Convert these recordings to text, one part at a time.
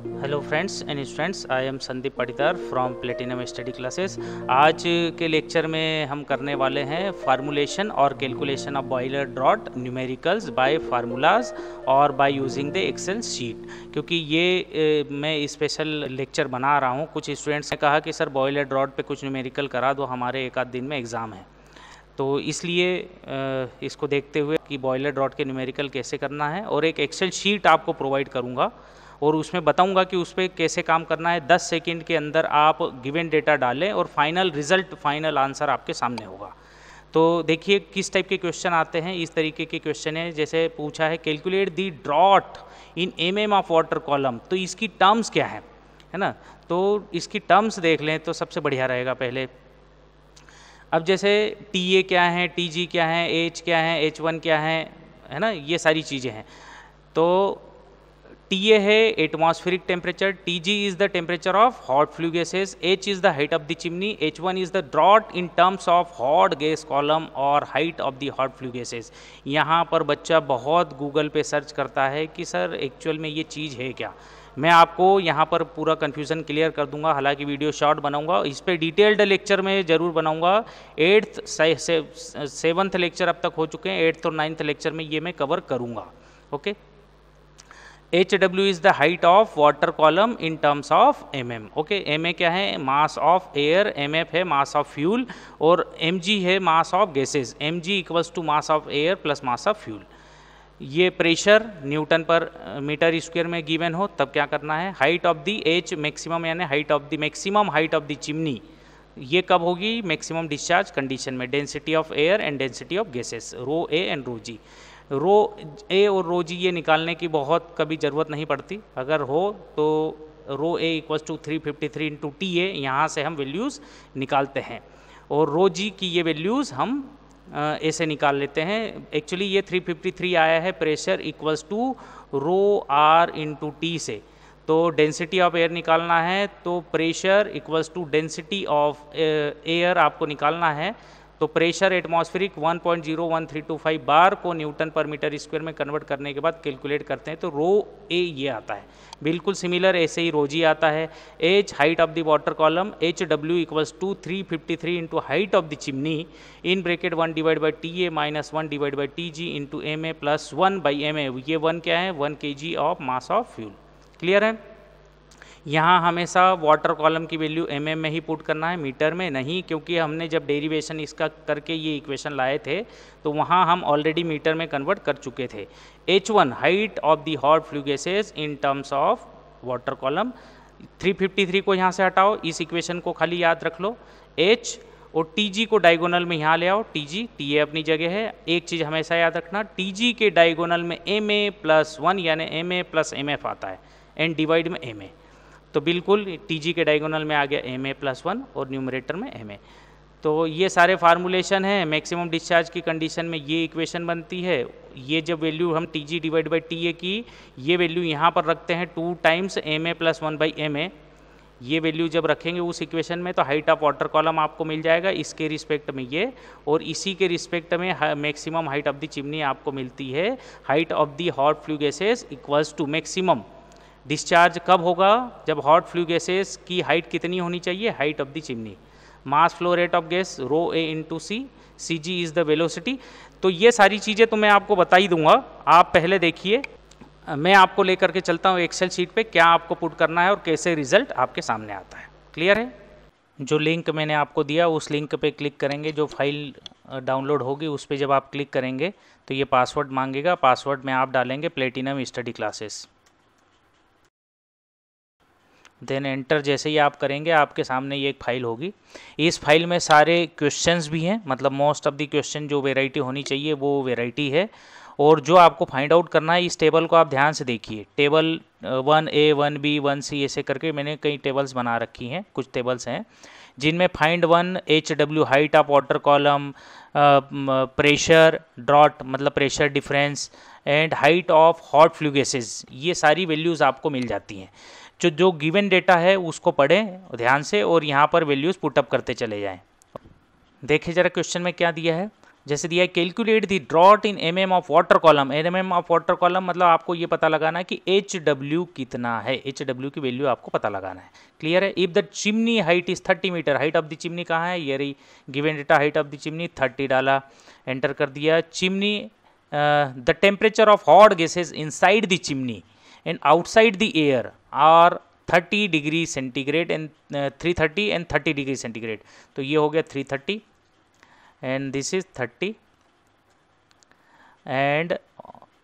Hello friends and students, I am Sandeep Patidar from platinum study classes. आज के lecture में हम करने वाले हैं फार्मूलेशन और calculation of boiler draught numericals by formulas और by using the Excel sheet. क्योंकि ये मैं स्पेशल लेक्चर बना रहा हूँ। कुछ स्टूडेंट्स ने कहा कि सर बॉयलर ड्रॉट पे कुछ न्यूमेरिकल करा दो, हमारे एक आध दिन में एग्ज़ाम है। तो इसलिए इसको देखते हुए कि बॉयलर ड्रॉट के न्यूमेरिकल कैसे करना है, और एक एक्सेल शीट आपको प्रोवाइड करूँगा और उसमें बताऊंगा कि उस पर कैसे काम करना है। 10 सेकंड के अंदर आप गिवन डेटा डालें और फाइनल रिजल्ट, फाइनल आंसर आपके सामने होगा। तो देखिए किस टाइप के क्वेश्चन आते हैं। इस तरीके के क्वेश्चन है, जैसे पूछा है calculate the draught in mm of water column. तो इसकी टर्म्स क्या है ना। तो इसकी टर्म्स देख लें तो सबसे बढ़िया रहेगा पहले। अब जैसे TA क्या है, TG क्या है, H क्या है, H1 क्या है ना, ये सारी चीज़ें हैं। तो TA है atmospheric temperature, TG is the temperature of hot flue gases, H is the height of the chimney, H1 is the draught in terms of hot gas column और height of the hot flue gases. यहाँ पर बच्चा बहुत Google पे search करता है कि sir actual में ये चीज़ है क्या। मैं आपको यहाँ पर पूरा कन्फ्यूज़न क्लियर कर दूंगा। हालांकि वीडियो शॉर्ट बनाऊंगा, इस पर डिटेल्ड लेक्चर में ज़रूर बनाऊंगा। 8th 7th लेक्चर अब तक हो चुके हैं, 8th और 9th लेक्चर में ये मैं कवर करूँगा। Okay. HW is the height of water column in terms of mm। Okay, ma क्या है, मास ऑफ एयर, mf है मास ऑफ फ्यूल, और mg है mass of gases. mg equals to mass of air plus mass of fuel. ये pressure newton per metre square में given हो तब क्या करना है। Height of the H maximum, यानी height of the maximum height of the chimney, ये कब होगी, मैक्सिमम डिस्चार्ज कंडीशन में। Density of air and density of gases, rho A and rho G। Rho A और रो G ये निकालने की बहुत कभी ज़रूरत नहीं पड़ती, अगर हो तो rho A equals to 353 into TA, यहाँ से हम वैल्यूज़ निकालते हैं, और रो G की ये वैल्यूज़ हम ऐसे निकाल लेते हैं। एक्चुअली ये 353 आया है pressure equals to rho R into T से। तो डेंसिटी ऑफ एयर निकालना है, तो pressure equals to density of air आपको निकालना है। तो प्रेशर एटमॉस्फेरिक 1.01325 बार को न्यूटन पर मीटर स्क्वायर में कन्वर्ट करने के बाद कैलकुलेट करते हैं तो रो A ये आता है। बिल्कुल सिमिलर ऐसे ही रो G आता है। H height of the water column, HW equals to 353 into height of the chimney in bracket 1 divide by TA minus 1 divide by TG into MA plus 1 by MA। ये 1 क्या है, 1 kg of mass of fuel. Clear है। यहाँ हमेशा water column की value mm में ही put करना है, मीटर में नहीं, क्योंकि हमने जब डेरिवेशन इसका करके ये इक्वेशन लाए थे तो वहाँ हम ऑलरेडी मीटर में कन्वर्ट कर चुके थे। H1 height of the hot flue gases in terms of water column. 353 को यहाँ से हटाओ, इस इक्वेशन को खाली याद रख लो। H और TG को डायगोनल में यहाँ ले आओ, TG TA अपनी जगह है। एक चीज़ हमेशा याद रखना, TG के डायगोनल में MA प्लस 1 यानी MA प्लस MF आता है, एंड डिवाइड में MA। तो बिल्कुल TG के डायगोनल में आ गया MA प्लस 1 और न्यूमरेटर में MA। तो ये सारे फार्मूलेशन हैं। मैक्सिमम डिस्चार्ज की कंडीशन में ये इक्वेशन बनती है। ये जब वैल्यू हम TG डिवाइड बाई TA की ये वैल्यू यहाँ पर रखते हैं 2 times MA plus 1 by MA। ये वैल्यू जब रखेंगे उस इक्वेशन में तो हाइट ऑफ वाटर कॉलम आपको मिल जाएगा, इसके रिस्पेक्ट में ये, और इसी के रिस्पेक्ट में maximum height of the chimney आपको मिलती है। Height of the hot flue gases equals to maximum discharge कब होगा, जब हॉट फ्लू गैसेस की हाइट कितनी होनी चाहिए, height of the chimney. Mass flow rate of gas rho A into C, CG is the velocity. तो ये सारी चीज़ें तो मैं आपको बता ही दूंगा, आप पहले देखिए। मैं आपको लेकर के चलता हूँ एक्सेल शीट पे, क्या आपको पुट करना है और कैसे रिजल्ट आपके सामने आता है। क्लियर है। जो लिंक मैंने आपको दिया उस लिंक पे क्लिक करेंगे, जो फाइल डाउनलोड होगी उस पर जब आप क्लिक करेंगे तो ये पासवर्ड मांगेगा। पासवर्ड में आप डालेंगे platinum study classes, then enter जैसे ही आप करेंगे आपके सामने ये एक फाइल होगी। इस फाइल में सारे क्वेश्चंस भी हैं, मतलब मोस्ट ऑफ द क्वेश्चन जो वैरायटी होनी चाहिए वो वैरायटी है। और जो आपको फाइंड आउट करना है, इस टेबल को आप ध्यान से देखिए। टेबल 1A 1B 1C ऐसे करके मैंने कई टेबल्स बना रखी हैं। कुछ टेबल्स हैं जिनमें find 1 HW height of water column, pressure draught मतलब pressure difference, and height of hot flue gases, ये सारी वैल्यूज़ आपको मिल जाती हैं। जो गिवन डेटा है उसको पढ़ें ध्यान से और यहाँ पर वैल्यूज़ पुटअप करते चले जाएं। देखिए ज़रा क्वेश्चन में क्या दिया है। जैसे दिया है calculate the draught in mm of water column, mm of water column मतलब आपको ये पता लगाना है कि HW कितना है, HW की वैल्यू आपको पता लगाना है। क्लियर है। If the chimney height is 30 metre, height of the chimney कहाँ है, ये रही given data, height of the chimney 30 डाला, एंटर कर दिया। Chimney the temperature of hot gases inside the chimney and outside the air are 30 degree centigrade and 330 and 30 degree centigrade, तो ये हो गया 330 and this is 30 and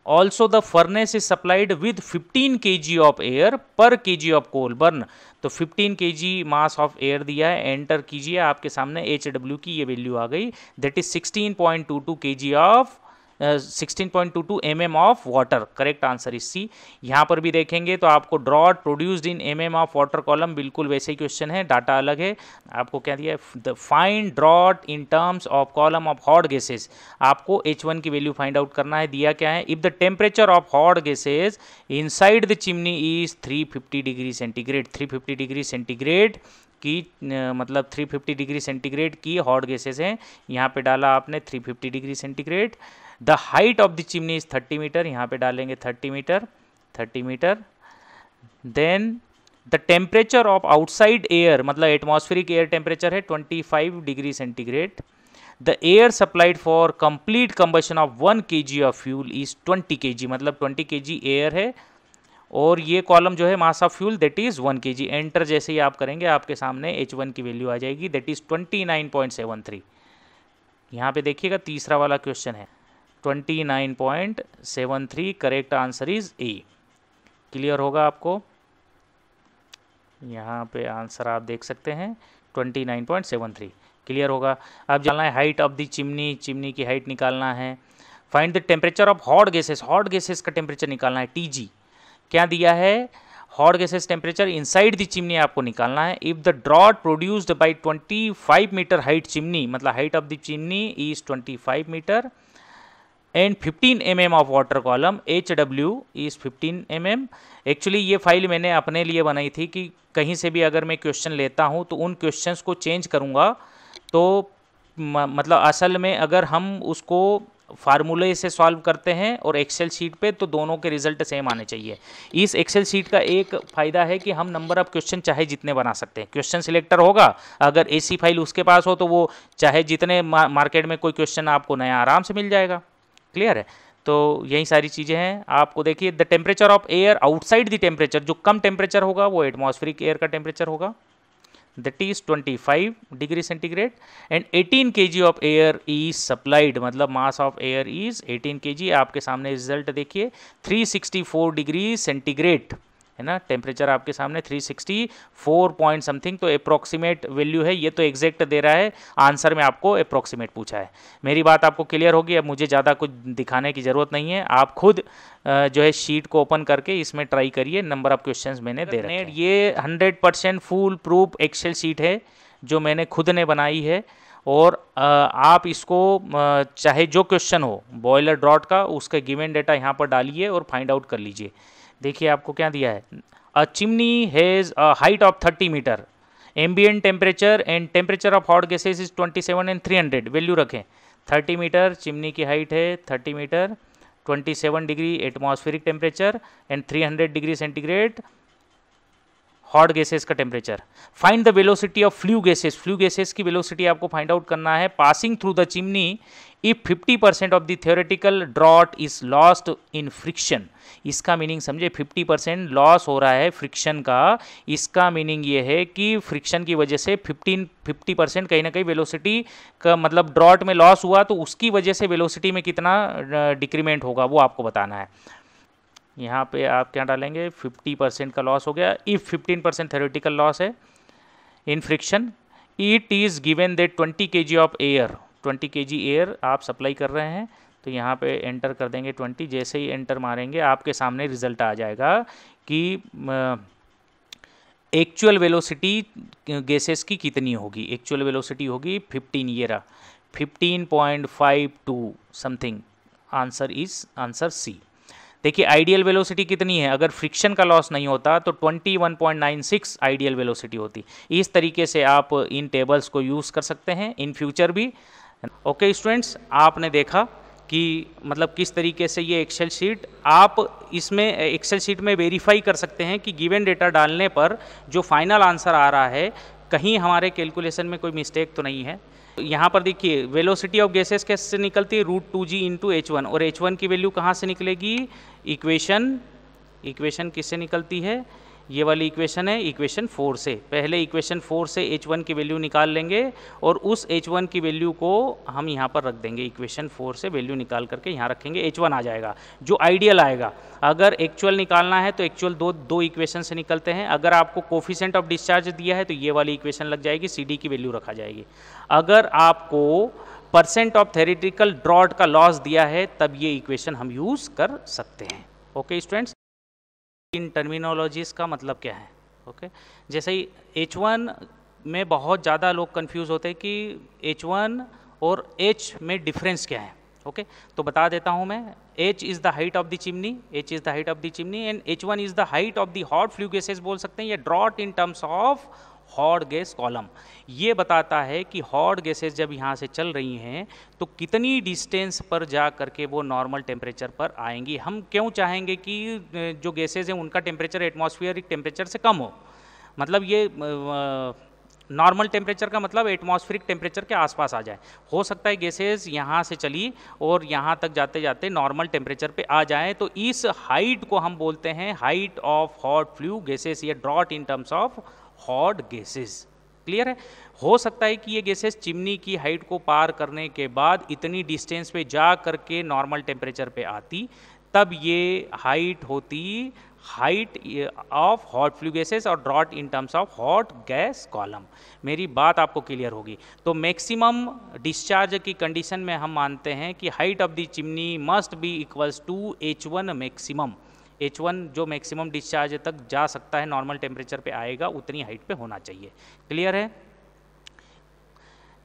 also the furnace is supplied with 15 kg of air per kg of coal burn, तो 15 kg mass of air दिया है, enter कीजिए, आपके सामने HW की ये वैल्यू आ गई, that is 16.22 kg of 16.22 mm of water, correct answer is C. यहाँ पर भी देखेंगे तो आपको draught produced in mm of water column, बिल्कुल वैसे ही क्वेश्चन है, डाटा अलग है। आपको क्या दिया है, the find draught in terms of column of hot gases, आपको H1 की वैल्यू फाइंड आउट करना है। दिया क्या है, if the temperature of hot gases inside the chimney is 350 degree centigrade, 350 degree centigrade की मतलब 350 डिग्री सेंटीग्रेड की हॉट गैसेज हैं, यहाँ पे डाला आपने 350 degree centigrade. The height of the chimney is 30 metre, यहाँ पे डालेंगे 30 metre, 30 metre. Then the temperature of outside air मतलब एटमॉस्फेरिक एयर टेम्परेचर है 25 degree centigrade. The air supplied for complete combustion of 1 kg of fuel is 20 kg, मतलब 20 kg air है, और ये column जो है mass of fuel that is 1 kg। Enter जैसे ही आप करेंगे आपके सामने H1 की वैल्यू आ जाएगी, दैट इज 29.73। यहाँ पे देखिएगा तीसरा वाला क्वेश्चन है 29.73, correct answer is a. Clear होगा आपको, यहाँ पे आंसर आप देख सकते हैं 29.73, क्लियर होगा। अब जानना है height of the chimney, chimney की हाइट निकालना है। Find the temperature of hot gases, hot gases का टेम्परेचर निकालना है, TG क्या दिया है, hot gases temperature inside the chimney आपको निकालना है। If the draught produced by 25 metre height chimney, मतलब height of the chimney is 25 metre and 15 mm of water column, HW is 15 mm। Actually ये फाइल मैंने अपने लिए बनाई थी कि कहीं से भी अगर मैं क्वेश्चन लेता हूँ तो उन क्वेश्चंस को चेंज करूँगा, तो मतलब असल में अगर हम उसको फार्मूले से सॉल्व करते हैं और एक्सेल शीट पे, तो दोनों के रिजल्ट सेम आने चाहिए। इस एक्सेल शीट का एक फ़ायदा है कि हम नंबर ऑफ क्वेश्चन चाहे जितने बना सकते हैं, क्वेश्चन सिलेक्टर होगा, अगर ऐसी फाइल उसके पास हो तो वो चाहे जितने मार्केट में कोई क्वेश्चन आपको नया आराम से मिल जाएगा। क्लियर है, तो यही सारी चीज़ें हैं। आपको देखिए the temperature of air outside the temperature, जो कम टेम्परेचर होगा वो एटमॉस्फेरिक एयर का टेम्परेचर होगा, that is 25 degree centigrade and 18 kg of air is supplied, मतलब mass of air is 18 kg। आपके सामने रिजल्ट देखिए 364 डिग्री सेंटीग्रेड है ना, टेम्परेचर आपके सामने 364 पॉइंट समथिंग, तो अप्रोक्सीमेट वैल्यू है, ये तो एग्जैक्ट दे रहा है, आंसर में आपको अप्रोक्सीमेट पूछा है। मेरी बात आपको क्लियर होगी, अब मुझे ज़्यादा कुछ दिखाने की ज़रूरत नहीं है, आप खुद जो है शीट को ओपन करके इसमें ट्राई करिए, नंबर ऑफ क्वेश्चंस मैंने दे रखे हैं। ये 100% फुल प्रूफ एक्सेल शीट है जो मैंने खुद ने बनाई है, और आप इसको चाहे जो क्वेश्चन हो बॉयलर ड्रॉट का, उसका गिवन डेटा यहाँ पर डालिए और फाइंड आउट कर लीजिए। देखिए आपको क्या दिया है, a chimney has a height of 30 metre, ambient temperature and temperature of hot gases is 27 and 300, value रखें 30 मीटर, चिमनी की हाइट है 30 metre, 27 degree atmospheric temperature and 300 degree centigrade hot gases का temperature. Find the velocity of flue gases, flue gases की velocity आपको find out करना है passing through the chimney if 50% of the theoretical drought is lost in friction. इसका meaning समझे, 50% loss हो रहा है फ्रिक्शन का, इसका मीनिंग ये है कि फ्रिक्शन की वजह से 50% कहीं ना कहीं वेलोसिटी का मतलब ड्रॉट में लॉस हुआ, तो उसकी वजह से वेलोसिटी में कितना डिक्रीमेंट होगा वो आपको बताना है। यहाँ पे आप क्या डालेंगे, 50% का लॉस हो गया, इफ़ 15% थ्योरेटिकल लॉस है इन friction, it is given that 20 kg of air, 20 kg air आप सप्लाई कर रहे हैं, तो यहाँ पे एंटर कर देंगे 20। जैसे ही एंटर मारेंगे आपके सामने रिजल्ट आ जाएगा कि एक्चुअल वेलोसिटी गैसेस की कितनी होगी, एक्चुअल वेलोसिटी होगी 15, ये रहा 15.52 something, answer is answer C. देखिए आइडियल वेलोसिटी कितनी है, अगर फ्रिक्शन का लॉस नहीं होता तो 21.96 आइडियल वेलोसिटी होती। इस तरीके से आप इन टेबल्स को यूज़ कर सकते हैं इन फ्यूचर भी, ओके स्टूडेंट्स, आपने देखा कि मतलब किस तरीके से ये एक्सेल शीट आप इसमें एक्सेल शीट में वेरीफाई कर सकते हैं कि गिवन डेटा डालने पर जो फाइनल आंसर आ रहा है कहीं हमारे कैलकुलेशन में कोई मिस्टेक तो नहीं है। यहाँ पर देखिए वेलोसिटी ऑफ गैसेस कैसे निकलती है, √2g इंटू H1, और H1 की वैल्यू कहाँ से निकलेगी, इक्वेशन किससे निकलती है, ये वाली इक्वेशन है इक्वेशन 4 से। पहले इक्वेशन 4 से H1 की वैल्यू निकाल लेंगे और उस H1 की वैल्यू को हम यहाँ पर रख देंगे, इक्वेशन 4 से वैल्यू निकाल करके यहाँ रखेंगे, H1 आ जाएगा जो आइडियल आएगा। अगर एक्चुअल निकालना है तो एक्चुअल दो इक्वेशन से निकलते हैं। अगर आपको कोफिशिएंट ऑफ डिस्चार्ज दिया है तो ये वाली इक्वेशन लग जाएगी, CD की वैल्यू रखा जाएगी। अगर आपको परसेंट ऑफ थेरेटिकल ड्रॉट का लॉस दिया है तब ये इक्वेशन हम यूज़ कर सकते हैं। ओके स्टूडेंट्स, इन टर्मिनोलॉजीज़ का मतलब क्या है। ओके जैसे ही H1 में बहुत ज़्यादा लोग कंफ्यूज होते हैं कि H1 और H में डिफरेंस क्या है। ओके तो बता देता हूँ मैं, H is the height of the chimney, H is the height of the chimney and H1 is the height of the hot flue gases बोल सकते हैं, या draught in terms of hot gas column. ये बताता है कि hot gases जब यहाँ से चल रही हैं तो कितनी डिस्टेंस पर जा करके वो नॉर्मल टेम्परेचर पर आएंगी। हम क्यों चाहेंगे कि जो गैसेज हैं उनका टेम्परेचर एटमॉस्फेरिक टेम्परेचर से कम हो, मतलब ये नॉर्मल टेम्परेचर का मतलब एटमॉस्फेरिक टेम्परेचर के आसपास आ जाए। हो सकता है गैसेज यहाँ से चली और यहाँ तक जाते जाते नॉर्मल टेम्परेचर पे आ जाए, तो इस हाइट को हम बोलते हैं height of hot flue gases या draught in terms of hot gases. Clear है। हो सकता है कि ये गैसेस चिमनी की हाइट को पार करने के बाद इतनी डिस्टेंस पे जा करके नॉर्मल टेम्परेचर पे आती, तब ये हाइट होती height of hot flue gases और draught in terms of hot gas column. मेरी बात आपको क्लियर होगी। तो मैक्सिमम डिस्चार्ज की कंडीशन में हम मानते हैं कि height of the chimney must be equals to H1 maximum. H1 जो मैक्सिमम डिस्चार्ज तक जा सकता है, नॉर्मल टेम्परेचर पे आएगा, उतनी हाइट पे होना चाहिए। क्लियर है।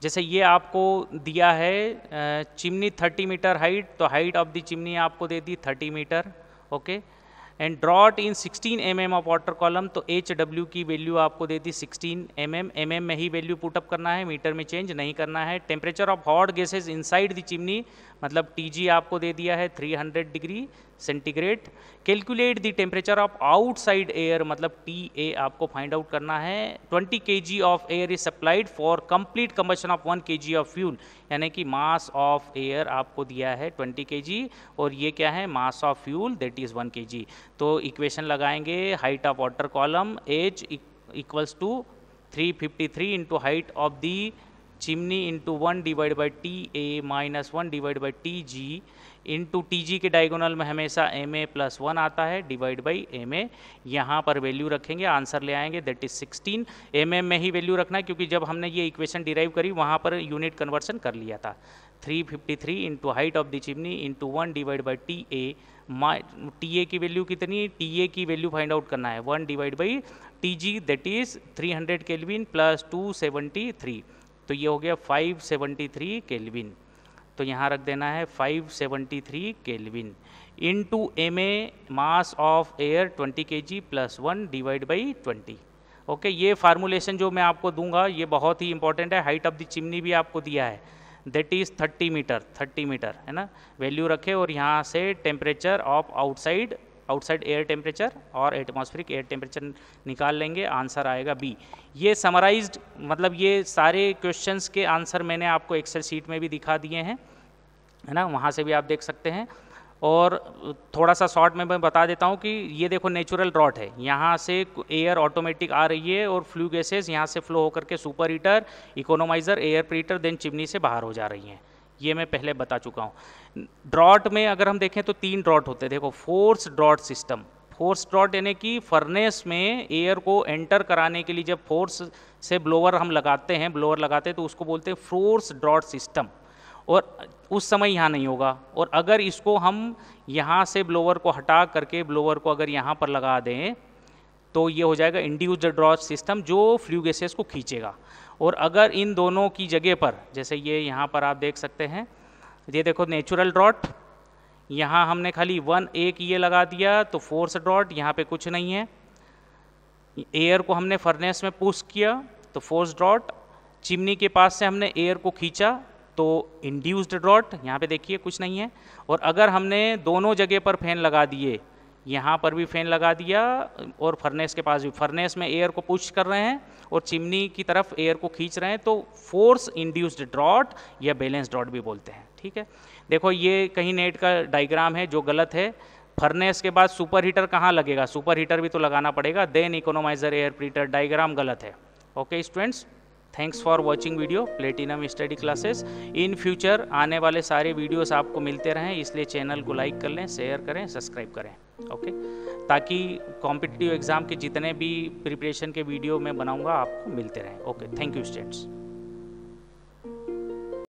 जैसे ये आपको दिया है चिमनी 30 मीटर हाइट, तो हाइट ऑफ द चिमनी आपको दे दी 30 metre. Okay and draught in 16 mm of water column, तो HW की वैल्यू आपको दे दी 16 mm में ही वैल्यू पुटअप करना है, मीटर में चेंज नहीं करना है। Temperature of hot gases inside the chimney, मतलब TG आपको दे दिया है 300 degree centigrade. Calculate the temperature of outside air, मतलब TA आपको फाइंड आउट करना है। 20 kg of air is supplied for complete combustion of 1 kg of fuel, यानी कि मास ऑफ एयर आपको दिया है 20 kg और ये क्या है, mass of fuel that is 1 kg। तो इक्वेशन लगाएंगे, height of water column H equals to 353 into height of the chimney into 1 divide by TA minus 1 divide by TG into TG के डायगोनल में हमेशा MA plus 1 आता है divide by MA। यहाँ पर value रखेंगे, आंसर ले आएंगे दैट इज 16। MM में ही वैल्यू रखना है क्योंकि जब हमने ये इक्वेशन डिराइव करी वहाँ पर यूनिट कन्वर्सन कर लिया था। 353 into height of the chimney into 1 divide by TA की वैल्यू कितनी, TA की वैल्यू फाइंड आउट करना है 1 divide by TG that is 300 kelvin plus 273, तो ये हो गया 573 केल्विन। तो यहाँ रख देना है 573 kelvin into MA mass of air 20 kg plus 1 divide by 20। Okay ये फार्मूलेशन जो मैं आपको दूंगा ये बहुत ही इंपॉर्टेंट है। हाइट ऑफ द चिमनी भी आपको दिया है दैट इज़ 30 मीटर है ना, वैल्यू रखे और यहाँ से temperature of outside air temperature और एटमॉस्फेरिक एयर टेम्परेचर निकाल लेंगे, आंसर आएगा B। ये समराइज्ड मतलब ये सारे क्वेश्चंस के आंसर मैंने आपको एक्सेल शीट में भी दिखा दिए हैं, है ना, वहाँ से भी आप देख सकते हैं। और थोड़ा सा शॉर्ट में मैं बता देता हूँ कि ये देखो नेचुरल ड्रॉट है, यहाँ से एयर ऑटोमेटिक आ रही है और फ्लू गैसेस यहाँ से फ्लो होकर के superheater, economiser, air preheater then chimney से बाहर हो जा रही हैं। ये मैं पहले बता चुका हूँ। ड्रॉट में अगर हम देखें तो 3 ड्रॉट होते हैं। देखो force draught system, force draught यानी कि फर्नेस में एयर को एंटर कराने के लिए जब फोर्स से ब्लोअर हम लगाते हैं तो उसको बोलते हैं फोर्स ड्रॉट सिस्टम, और उस समय यहाँ नहीं होगा। और अगर इसको हम यहाँ से ब्लोअर को हटा करके ब्लोअर को अगर यहाँ पर लगा दें तो ये हो जाएगा इंड्यूस्ड ड्रॉट सिस्टम जो फ्लू गैसेस को खींचेगा। और अगर इन दोनों की जगह पर जैसे ये यहाँ पर आप देख सकते हैं, ये देखो नेचुरल ड्रॉट, यहाँ हमने खाली एक ये लगा दिया तो फोर्स ड्रॉट, यहाँ पे कुछ नहीं है। एयर को हमने फर्नेस में पुश किया तो फोर्स ड्रॉट, चिमनी के पास से हमने एयर को खींचा तो इंड्यूस्ड ड्रॉट यहाँ पे देखिए कुछ नहीं है। और अगर हमने दोनों जगह पर फैन लगा दिए, यहाँ पर भी फैन लगा दिया और फर्नेस के पास भी, फर्नेस में एयर को पुश कर रहे हैं और चिमनी की तरफ एयर को खींच रहे हैं, तो फोर्स इंड्यूस्ड ड्रॉट या बैलेंस ड्रॉट भी बोलते हैं। ठीक है, देखो ये कहीं नेट का डायग्राम है जो गलत है। फर्नेस के बाद सुपर हीटर कहाँ लगेगा, सुपर हीटर भी तो लगाना पड़ेगा, देन इकोनोमाइजर एयर प्रीटर, डायग्राम गलत है। Okay students, thanks for watching video platinum study classes. In future आने वाले सारे वीडियोस आपको मिलते रहें, इसलिए चैनल को लाइक कर लें, शेयर करें, सब्सक्राइब करें। ओके, ताकि कॉम्पिटिटिव एग्ज़ाम के जितने भी प्रिपरेशन के वीडियो मैं बनाऊंगा आपको मिलते रहें। Okay, thank you students.